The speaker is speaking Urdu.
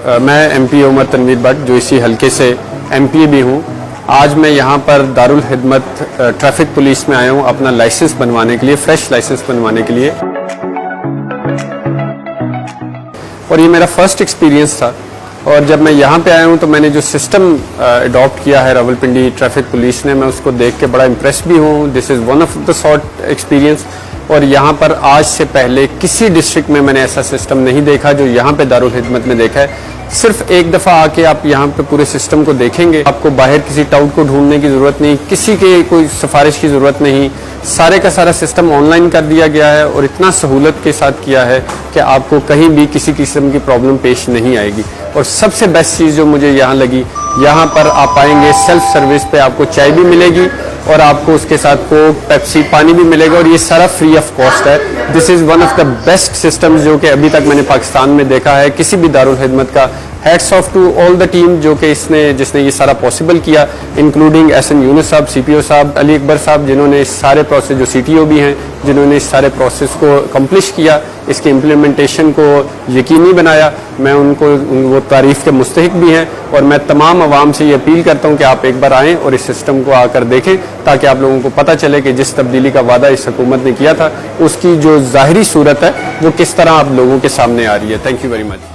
میں ایم پی عمر تنویر بٹ جو اسی حلقے سے ایم پی بھی ہوں. آج میں یہاں پر دارالخدمت ٹریفک پولیس میں آیا ہوں اپنا لائسنس بنوانے کے لیے, فریش لائسنس بنوانے کے لیے. اور یہ میرا فرسٹ ایکسپیرینس تھا, اور جب میں یہاں پہ آیا ہوں تو میں نے جو سسٹم اڈاپٹ کیا ہے راولپنڈی ٹریفک پولیس نے, میں اس کو دیکھ کے بڑا امپریس بھی ہوں. This is one of the sort experience. اور یہاں پر آج سے پہلے کسی ڈسٹرکٹ میں نے ایسا سسٹم نہیں دیکھا جو یہاں پہ دارالخدمت میں دیکھا ہے. صرف ایک دفعہ آ کے آپ یہاں پہ پورے سسٹم کو دیکھیں گے, آپ کو باہر کسی ٹاؤٹ کو ڈھونڈنے کی ضرورت نہیں, کسی کے کوئی سفارش کی ضرورت نہیں. سارے کا سارا سسٹم آن لائن کر دیا گیا ہے اور اتنا سہولت کے ساتھ کیا ہے کہ آپ کو کہیں بھی کسی قسم کی پرابلم پیش نہیں آئے گی. اور سب سے بیسٹ چیز جو مجھے یہاں لگی, یہاں پر آپ آئیں گے سیلف سروس پہ, آپ کو چائے بھی ملے گی اور آپ کو اس کے ساتھ کوک, پیپسی, پانی بھی ملے گا, اور یہ سارا فری آف کاسٹ ہے. This is one of the best systems جو کہ ابھی تک میں نے پاکستان میں دیکھا ہے کسی بھی دارالخدمت کا. Hats off to all the team جو کہ جس نے یہ سارا پاسبل کیا, انکلوڈنگ ایس این یونس صاحب, سی پی او صاحب, علی اکبر صاحب, جنہوں نے اس سارے پروسیس, جو سی ٹی او بھی ہیں, جنہوں نے اس سارے پروسیس کو کمپلیش کیا, اس کی امپلیمنٹیشن کو یقینی بنایا. میں ان کو وہ تعریف کے مستحق بھی ہیں, اور میں تمام عوام سے یہ اپیل کرتا ہوں کہ آپ ایک بار آئیں اور اس سسٹم کو آ کر دیکھیں, تاکہ آپ لوگوں کو پتہ چلے کہ جس تبدیلی کا وعدہ اس حکومت نے کیا تھا اس کی جو ظاہری صورت ہے وہ کس طرح آپ لوگوں کے سامنے آ رہی ہے. Thank you very much.